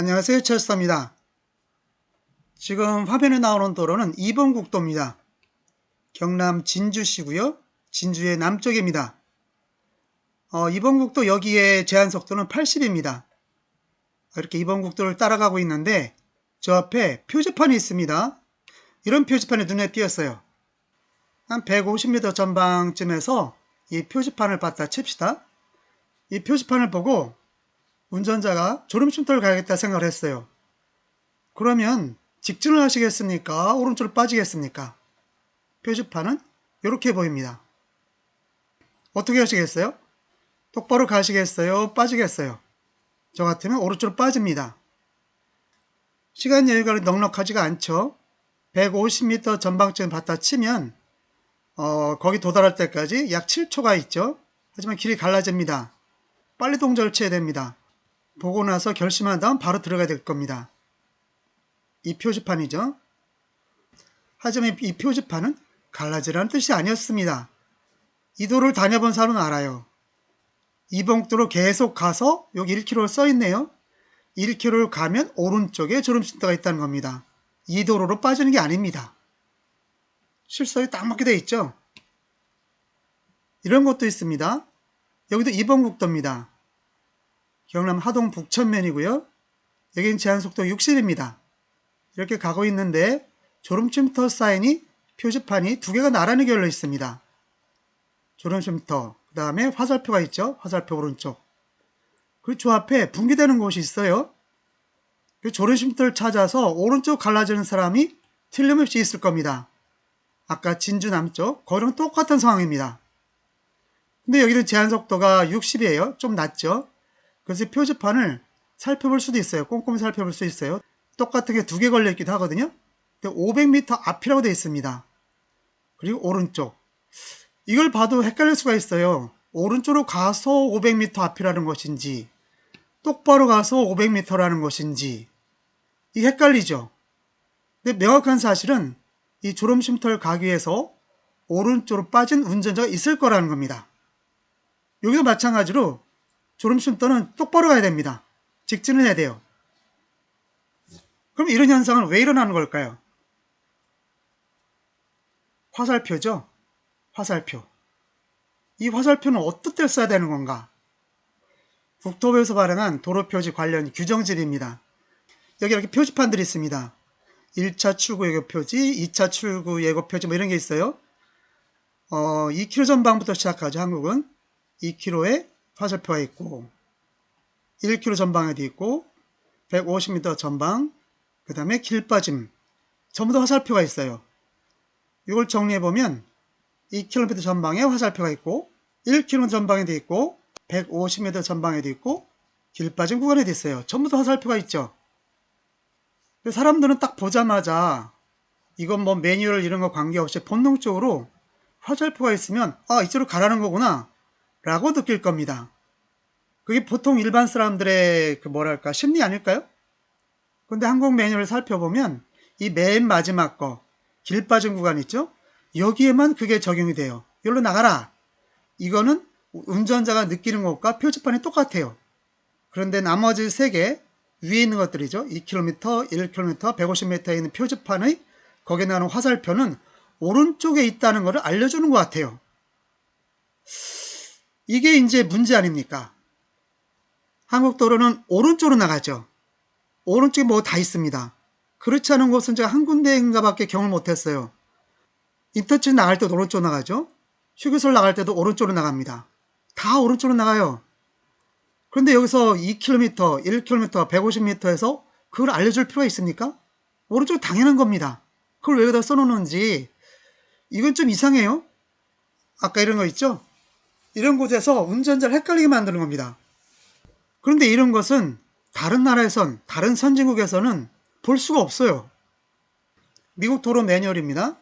안녕하세요, 첼스입니다. 지금 화면에 나오는 도로는 2번 국도입니다. 경남 진주시고요. 진주의 남쪽입니다. 2번 국도 여기에 제한 속도는 80입니다. 이렇게 2번 국도를 따라가고 있는데 저 앞에 표지판이 있습니다. 이런 표지판이 눈에 띄었어요. 한 150m 전방쯤에서 이 표지판을 봤다 칩시다. 이 표지판을 보고 운전자가 졸음쉼터를 가야겠다 생각을 했어요. 그러면 직진을 하시겠습니까? 오른쪽으로 빠지겠습니까? 표지판은 이렇게 보입니다. 어떻게 하시겠어요? 똑바로 가시겠어요? 빠지겠어요? 저 같으면 오른쪽으로 빠집니다. 시간 여유가 넉넉하지가 않죠. 150m 전방쯤 봤다 치면 거기 도달할 때까지 약 7초가 있죠. 하지만 길이 갈라집니다. 빨리 동작을 취해야 됩니다. 보고 나서 결심한 다음 바로 들어가야 될 겁니다. 이 표지판이죠. 하지만 이 표지판은 갈라지라는 뜻이 아니었습니다. 이 도로를 다녀본 사람은 알아요. 이번 국도로 계속 가서 여기 1km 써있네요. 1km를 가면 오른쪽에 졸음쉼터가 있다는 겁니다. 이 도로로 빠지는 게 아닙니다. 실선이 딱 맞게 되어 있죠. 이런 것도 있습니다. 여기도 2번 국도입니다. 경남 하동 북천면이고요. 여기는 제한속도 60입니다. 이렇게 가고 있는데 졸음쉼터 사인이 표지판이 두 개가 나란히 걸려 있습니다. 졸음쉼터, 그 다음에 화살표가 있죠. 화살표 오른쪽. 그리고 저 앞에 분기되는 곳이 있어요. 그 졸음쉼터를 찾아서 오른쪽 갈라지는 사람이 틀림없이 있을 겁니다. 아까 진주 남쪽, 거기랑 똑같은 상황입니다. 근데 여기는 제한속도가 60이에요. 좀 낮죠. 그래서 표지판을 살펴볼 수도 있어요. 꼼꼼히 살펴볼 수 있어요. 똑같은 게 두 개 걸려 있기도 하거든요. 500m 앞이라고 되어 있습니다. 그리고 오른쪽. 이걸 봐도 헷갈릴 수가 있어요. 오른쪽으로 가서 500m 앞이라는 것인지 똑바로 가서 500m라는 것인지 이 헷갈리죠. 근데 명확한 사실은 이 졸음쉼터를 가기 위해서 오른쪽으로 빠진 운전자가 있을 거라는 겁니다. 여기도 마찬가지로 졸음쉼터는 똑바로 가야 됩니다. 직진을 해야 돼요. 그럼 이런 현상은 왜 일어나는 걸까요? 화살표죠. 화살표. 이 화살표는 어떻게 써야 되는 건가? 국토부에서 발행한 도로표지 관련 규정집입니다. 여기 이렇게 표지판들이 있습니다. 1차 출구 예고표지, 2차 출구 예고표지 뭐 이런 게 있어요. 2km 전방부터 시작하죠. 한국은 2km에 화살표가 있고 1km 전방에도 있고 150m 전방, 그 다음에 길 빠짐 전부 다 화살표가 있어요. 이걸 정리해보면 2km 전방에 화살표가 있고 1km 전방에도 있고 150m 전방에도 있고 길 빠진 구간에도 있어요. 전부 다 화살표가 있죠. 사람들은 딱 보자마자 이건 뭐 매뉴얼 이런 거 관계없이 본능적으로 화살표가 있으면 이쪽으로 가라는 거구나 라고 느낄 겁니다. 그게 보통 일반 사람들의 심리 아닐까요? 근데 한국 매뉴얼을 살펴보면 이 맨 마지막 거 길 빠진 구간 있죠? 여기에만 그게 적용이 돼요. 여기로 나가라. 이거는 운전자가 느끼는 것과 표지판이 똑같아요. 그런데 나머지 3개 위에 있는 것들이죠. 2km, 1km, 150m에 있는 표지판의 거기에 나오는 화살표는 오른쪽에 있다는 것을 알려주는 것 같아요. 이게 이제 문제 아닙니까? 한국도로는 오른쪽으로 나가죠. 오른쪽에 뭐 다 있습니다. 그렇지 않은 곳은 제가 한 군데인가 밖에 경험을 못했어요. 인터체인지 나갈 때도 오른쪽으로 나가죠. 휴게소를 나갈 때도 오른쪽으로 나갑니다. 다 오른쪽으로 나가요. 그런데 여기서 2km, 1km, 150m에서 그걸 알려줄 필요가 있습니까? 오른쪽 당연한 겁니다. 그걸 왜 여기다 써놓는지 이건 좀 이상해요. 아까 이런 거 있죠? 이런 곳에서 운전자를 헷갈리게 만드는 겁니다. 그런데 이런 것은 다른 나라에선, 다른 선진국에서는 볼 수가 없어요. 미국 도로 매뉴얼입니다.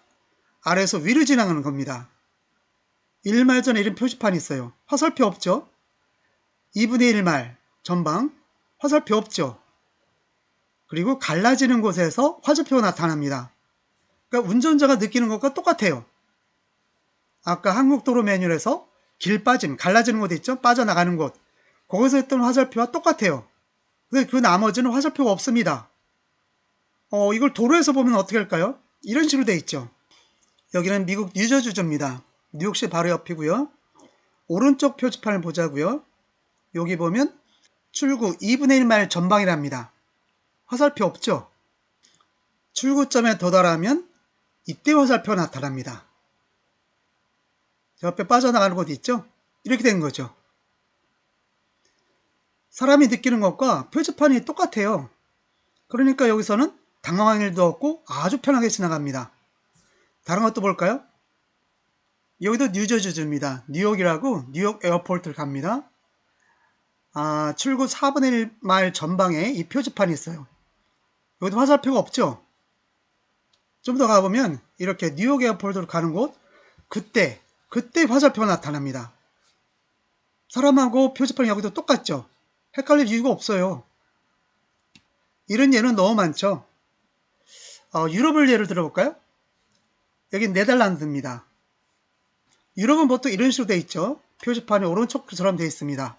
아래에서 위로 지나가는 겁니다. 1마일 전에 이런 표지판이 있어요. 화살표 없죠? 2분의 1마일 전방 화살표 없죠? 그리고 갈라지는 곳에서 화살표가 나타납니다. 그러니까 운전자가 느끼는 것과 똑같아요. 아까 한국도로 매뉴얼에서 길 빠짐, 갈라지는 곳 있죠? 빠져나가는 곳. 거기서 했던 화살표와 똑같아요. 근데 그 나머지는 화살표가 없습니다. 이걸 도로에서 보면 어떻게 할까요? 이런 식으로 돼 있죠. 여기는 미국 뉴저지주입니다. 뉴욕시 바로 옆이고요. 오른쪽 표지판을 보자고요. 여기 보면 출구 2분의 1마일 전방이랍니다. 화살표 없죠? 출구점에 도달하면 이때 화살표가 나타납니다. 옆에 빠져나가는 곳 있죠? 이렇게 된 거죠. 사람이 느끼는 것과 표지판이 똑같아요. 그러니까 여기서는 당황할 일도 없고 아주 편하게 지나갑니다. 다른 것도 볼까요? 여기도 뉴저지주입니다. 뉴욕이라고 뉴욕 에어포트를 갑니다. 출구 4분의 1마일 전방에 이 표지판이 있어요. 여기도 화살표가 없죠? 좀 더 가보면 이렇게 뉴욕 에어포트로 가는 곳, 그때 화살표가 나타납니다. 사람하고 표지판이 여기도 똑같죠? 헷갈릴 이유가 없어요. 이런 예는 너무 많죠? 유럽을 예를 들어볼까요? 여기 네덜란드입니다. 유럽은 보통 이런 식으로 되어 있죠. 표지판이 오른쪽처럼 되어 있습니다.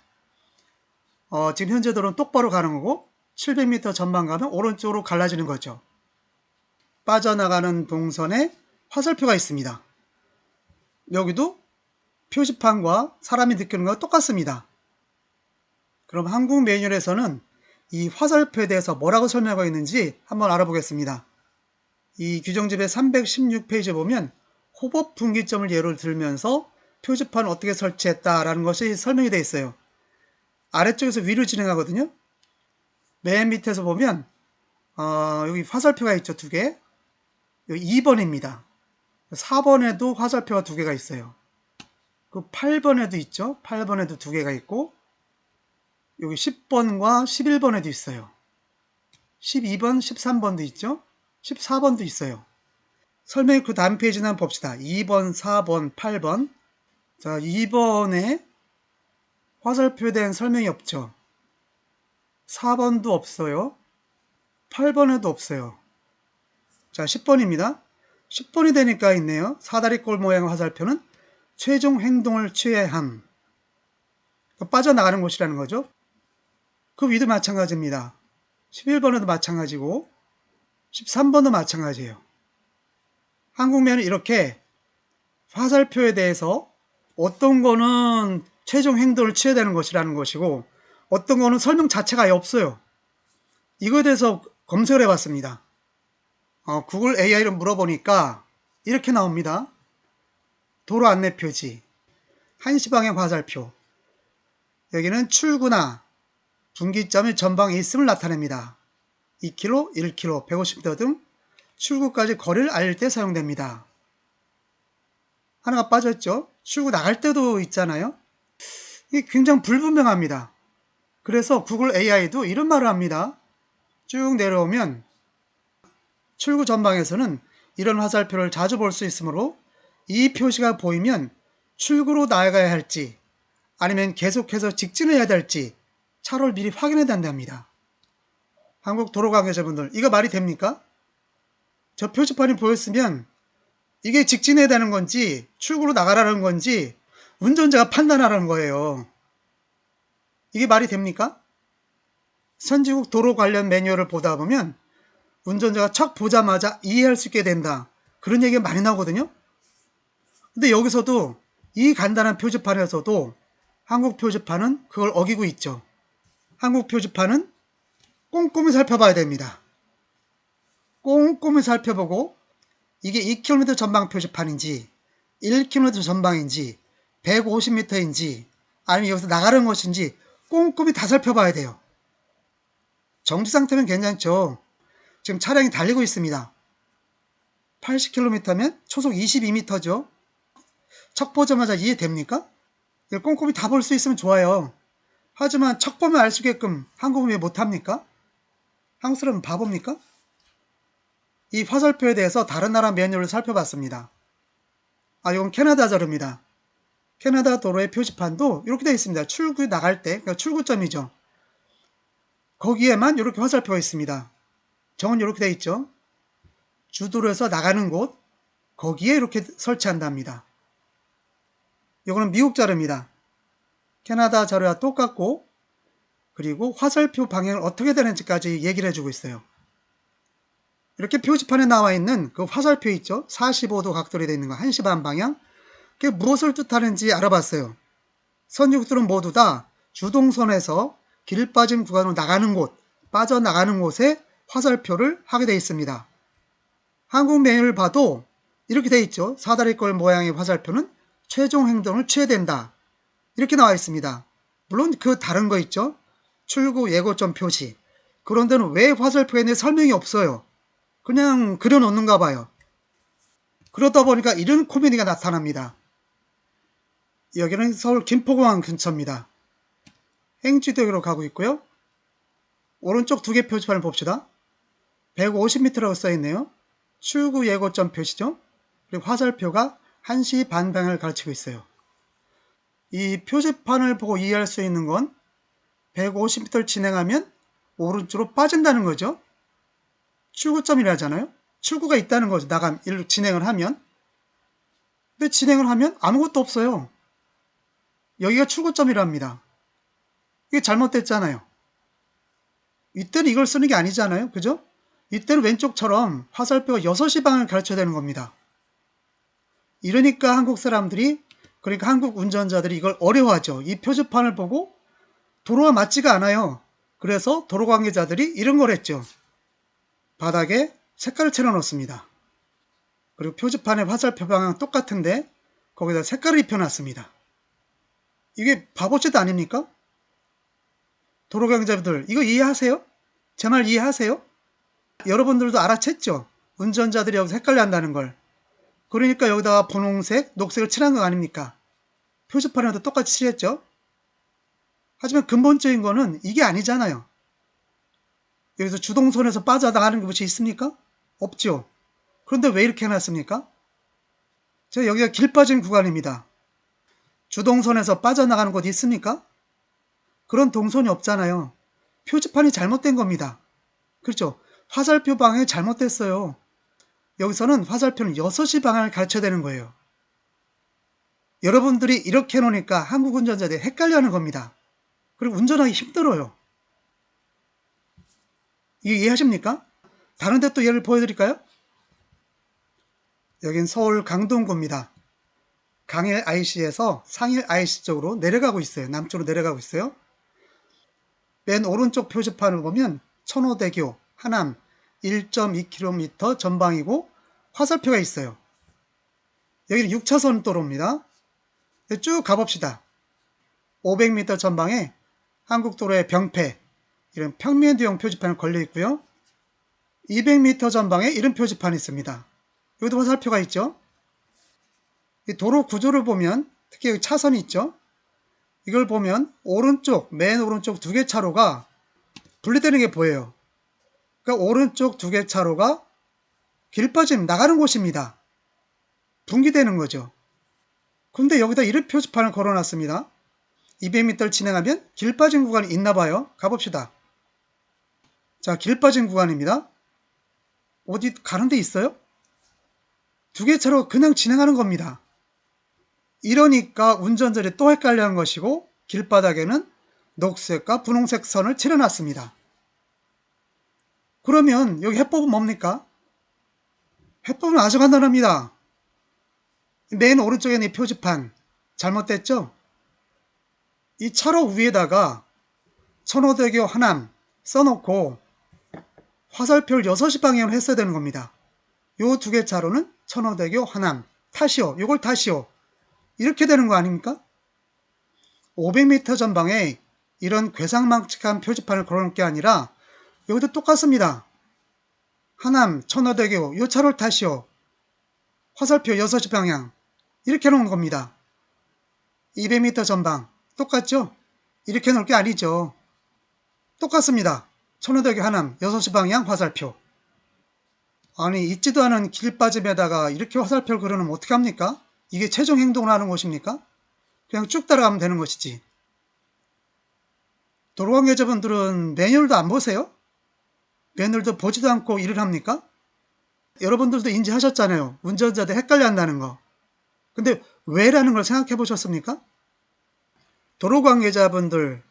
지금 현재 도로는 똑바로 가는 거고 700m 전방 가면 오른쪽으로 갈라지는 거죠. 빠져나가는 동선에 화살표가 있습니다. 여기도 표지판과 사람이 느끼는 것과 똑같습니다. 그럼 한국 매뉴얼에서는 이 화살표에 대해서 뭐라고 설명하고 있는지 한번 알아보겠습니다. 이 규정집의 316페이지에 보면 호법 분기점을 예로 들면서 표지판을 어떻게 설치했다라는 것이 설명이 되어 있어요. 아래쪽에서 위로 진행하거든요. 맨 밑에서 보면 여기 화살표가 있죠. 2개. 여기 2번입니다. 4번에도 화살표가 2개가 있어요. 그 8번에도 있죠. 8번에도 2개가 있고 여기 10번과 11번에도 있어요. 12번, 13번도 있죠. 14번도 있어요. 설명이 그 다음 페이지는 한번 봅시다. 2번, 4번, 8번. 자, 2번에 화살표에 대한 설명이 없죠. 4번도 없어요. 8번에도 없어요. 자, 10번입니다. 10번이 되니까 있네요. 사다리꼴 모양의 화살표는 최종 행동을 취해야 함. 빠져나가는 곳이라는 거죠. 그 위도 마찬가지입니다. 11번에도 마찬가지고 13번도 마찬가지예요. 한국면은 이렇게 화살표에 대해서 어떤 거는 최종 행동을 취해야 되는 것이라는 것이고 어떤 거는 설명 자체가 아예 없어요. 이거에 대해서 검색을 해봤습니다. 구글 AI를 물어보니까 이렇게 나옵니다. 도로 안내 표지, 1시 방향 화살표. 여기는 출구나 분기점이 전방에 있음을 나타냅니다. 2km, 1km, 150m 등 출구까지 거리를 알릴 때 사용됩니다. 하나가 빠졌죠? 출구 나갈 때도 있잖아요. 이게 굉장히 불분명합니다. 그래서 구글 AI도 이런 말을 합니다. 쭉 내려오면 출구 전방에서는 이런 화살표를 자주 볼 수 있으므로 이 표시가 보이면 출구로 나아가야 할지 아니면 계속해서 직진해야 될지 차로를 미리 확인해야 된답니다. 한국 도로 관계자분들, 이거 말이 됩니까? 저 표지판이 보였으면 이게 직진해야 되는 건지 출구로 나가라는 건지 운전자가 판단하라는 거예요. 이게 말이 됩니까? 선진국 도로 관련 매뉴얼을 보다 보면 운전자가 척 보자마자 이해할 수 있게 된다. 그런 얘기가 많이 나오거든요. 근데 여기서도 이 간단한 표지판에서도 한국 표지판은 그걸 어기고 있죠. 한국 표지판은 꼼꼼히 살펴봐야 됩니다. 꼼꼼히 살펴보고 이게 2km 전방 표지판인지 1km 전방인지 150m인지 아니면 여기서 나가는 것인지 꼼꼼히 다 살펴봐야 돼요. 정지 상태면 괜찮죠. 지금 차량이 달리고 있습니다. 80km면 초속 22m죠. 척 보자마자 이해됩니까? 이걸 꼼꼼히 다 볼 수 있으면 좋아요. 하지만 척 보면 알 수 있게끔 한국은 왜 못합니까? 한국 사람은 바보입니까? 이 화살표에 대해서 다른 나라 매뉴얼을 살펴봤습니다. 이건 캐나다 자료입니다. 캐나다 도로의 표지판도 이렇게 되어 있습니다. 출구 나갈 때, 그러니까 출구점이죠. 거기에만 이렇게 화살표가 있습니다. 정은 이렇게 되어 있죠. 주도로에서 나가는 곳, 거기에 이렇게 설치한답니다. 이거는 미국 자료입니다. 캐나다 자료와 똑같고 그리고 화살표 방향을 어떻게 되는지까지 얘기를 해주고 있어요. 이렇게 표지판에 나와 있는 그 화살표 있죠? 45도 각도로 되어 있는 거, 1시 반 방향. 그게 무엇을 뜻하는지 알아봤어요. 선육들은 모두 다 주동선에서 길 빠진 구간으로 나가는 곳, 빠져나가는 곳에 화살표를 하게 되어 있습니다. 한국 매뉴얼을 봐도 이렇게 되어 있죠. 사다리꼴 모양의 화살표는 최종 행동을 취해야 된다. 이렇게 나와 있습니다. 물론 그 다른 거 있죠. 출구 예고점 표시. 그런 데는 왜 화살표에 대해 설명이 없어요. 그냥 그려놓는가 봐요. 그러다 보니까 이런 코미디가 나타납니다. 여기는 서울 김포공항 근처입니다. 행주대교로 가고 있고요. 오른쪽 두 개 표지판을 봅시다. 150m라고 써있네요. 출구 예고점 표시죠. 그리고 화살표가 1시 반 방향을 가르치고 있어요. 이 표지판을 보고 이해할 수 있는 건 150m를 진행하면 오른쪽으로 빠진다는 거죠. 출구점이라잖아요. 출구가 있다는 거죠. 일로 진행을 하면. 근데 진행을 하면 아무것도 없어요. 여기가 출구점이랍니다. 이게 잘못됐잖아요. 이때는 이걸 쓰는 게 아니잖아요. 그죠? 이때는 왼쪽처럼 화살표가 6시 방향을 가르쳐야 되는 겁니다. 이러니까 한국 사람들이, 그러니까 한국 운전자들이 이걸 어려워하죠. 이 표지판을 보고 도로와 맞지가 않아요. 그래서 도로 관계자들이 이런 걸 했죠. 바닥에 색깔을 칠해 놓습니다. 그리고 표지판의 화살표 방향은 똑같은데 거기다 색깔을 입혀놨습니다. 이게 바보짓 아닙니까? 도로 관계자분들 이거 이해하세요? 제 말 이해하세요? 여러분들도 알아챘죠? 운전자들이 여기서 헷갈려한다는 걸. 그러니까 여기다가 분홍색, 녹색을 칠한 거 아닙니까? 표지판에도 똑같이 칠했죠? 하지만 근본적인 거는 이게 아니잖아요. 여기서 주동선에서 빠져나가는 것이 있습니까? 없죠. 그런데 왜 이렇게 해놨습니까? 여기가 길 빠진 구간입니다. 주동선에서 빠져나가는 곳이 있습니까? 그런 동선이 없잖아요. 표지판이 잘못된 겁니다. 그렇죠? 화살표 방향이 잘못됐어요. 여기서는 화살표는 6시 방향을 가르쳐야 되는 거예요. 여러분들이 이렇게 해놓으니까 한국 운전자들이 헷갈려하는 겁니다. 그리고 운전하기 힘들어요. 이거 이해하십니까? 다른 데 또 예를 보여드릴까요? 여긴 서울 강동구입니다. 강일 IC에서 상일 IC 쪽으로 내려가고 있어요. 남쪽으로 내려가고 있어요. 맨 오른쪽 표지판을 보면 천호대교 하남 1.2km 전방이고 화살표가 있어요. 여기는 6차선 도로입니다. 쭉 가봅시다. 500m 전방에 한국도로의 병폐, 이런 평면도형 표지판이 걸려 있고요. 200m 전방에 이런 표지판이 있습니다. 여기도 화살표가 있죠. 이 도로 구조를 보면 특히 여기 차선이 있죠. 이걸 보면 오른쪽, 맨 오른쪽 두 개 차로가 분리되는 게 보여요. 그러니까 오른쪽 두 개 차로가 길 빠짐 나가는 곳입니다. 분기되는 거죠. 근데 여기다 이런 표지판을 걸어놨습니다. 200m를 진행하면 길 빠진 구간이 있나 봐요. 가봅시다. 자, 길 빠진 구간입니다. 어디 가는 데 있어요? 두 개 차로 그냥 진행하는 겁니다. 이러니까 운전자들이 또 헷갈려한 것이고 길바닥에는 녹색과 분홍색 선을 칠해놨습니다. 그러면 여기 해법은 뭡니까? 해법은 아주 간단합니다. 맨 오른쪽에 있는 이 표지판 잘못됐죠? 이 차로 위에다가 천호대교 하남 써놓고 화살표를 6시 방향으로 했어야 되는 겁니다. 요 두 개 차로는 천호대교 하남 타시오, 요걸 타시오, 이렇게 되는 거 아닙니까? 500m 전방에 이런 괴상망측한 표지판을 걸어놓을 게 아니라 여기도 똑같습니다. 하남, 천호대교 요 차로를 타시오, 화살표 6시 방향, 이렇게 놓은 겁니다. 200m 전방 똑같죠? 이렇게 놓을 게 아니죠. 똑같습니다. 천호대교 하남 6시 방향 화살표. 아니 있지도 않은 길 빠짐에다가 이렇게 화살표를 그려놓으면 어떻게 합니까? 이게 최종 행동을 하는 것입니까? 그냥 쭉 따라가면 되는 것이지. 도로관계자분들은 매뉴얼도 안 보세요? 매뉴얼도 보지도 않고 일을 합니까? 여러분들도 인지하셨잖아요. 운전자들 헷갈려 한다는 거. 근데 왜라는 걸 생각해 보셨습니까? 도로관계자분들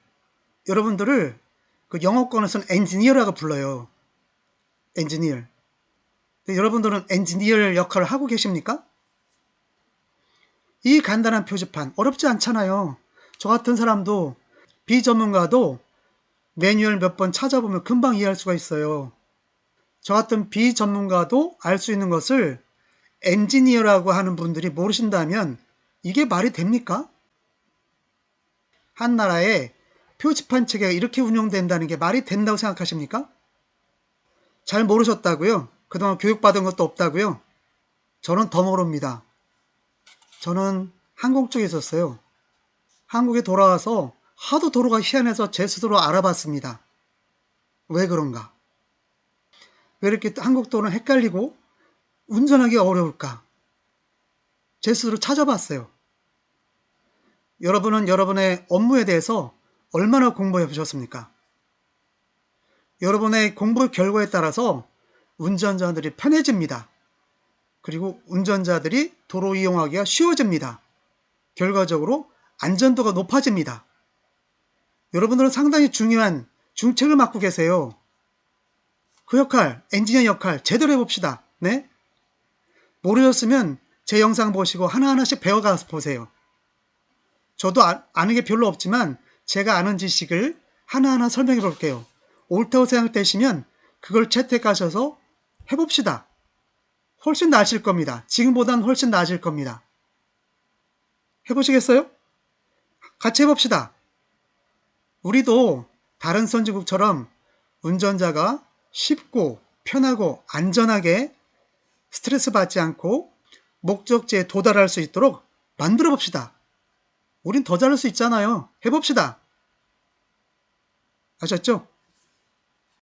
여러분들을 그 영어권에서는 엔지니어라고 불러요. 엔지니어. 여러분들은 엔지니어 역할을 하고 계십니까? 이 간단한 표지판 어렵지 않잖아요. 저 같은 사람도 비전문가도 매뉴얼 몇 번 찾아보면 금방 이해할 수가 있어요. 저 같은 비전문가도 알 수 있는 것을 엔지니어라고 하는 분들이 모르신다면 이게 말이 됩니까? 한 나라의 표지판 체계가 이렇게 운영된다는 게 말이 된다고 생각하십니까? 잘 모르셨다고요? 그동안 교육받은 것도 없다고요? 저는 더 모릅니다. 저는 한국 쪽에 있었어요. 한국에 돌아와서 하도 도로가 희한해서 제 스스로 알아봤습니다. 왜 그런가? 왜 이렇게 한국 도로는 헷갈리고 운전하기 어려울까? 제 스스로 찾아봤어요. 여러분은 여러분의 업무에 대해서 얼마나 공부해 보셨습니까? 여러분의 공부 결과에 따라서 운전자들이 편해집니다. 그리고 운전자들이 도로 이용하기가 쉬워집니다. 결과적으로 안전도가 높아집니다. 여러분들은 상당히 중요한 중책을 맡고 계세요. 그 역할, 엔지니어 역할 제대로 해봅시다. 네? 모르셨으면 제 영상 보시고 하나하나씩 배워가서 보세요. 저도 아는 게 별로 없지만 제가 아는 지식을 하나하나 설명해 볼게요. 옳다고 생각되시면 그걸 채택하셔서 해봅시다. 훨씬 나으실 겁니다. 지금보다는 훨씬 나아질 겁니다. 해보시겠어요? 같이 해봅시다. 우리도 다른 선진국처럼 운전자가 쉽고 편하고 안전하게 스트레스 받지 않고 목적지에 도달할 수 있도록 만들어 봅시다. 우린 더 잘할 수 있잖아요. 해봅시다. 아셨죠?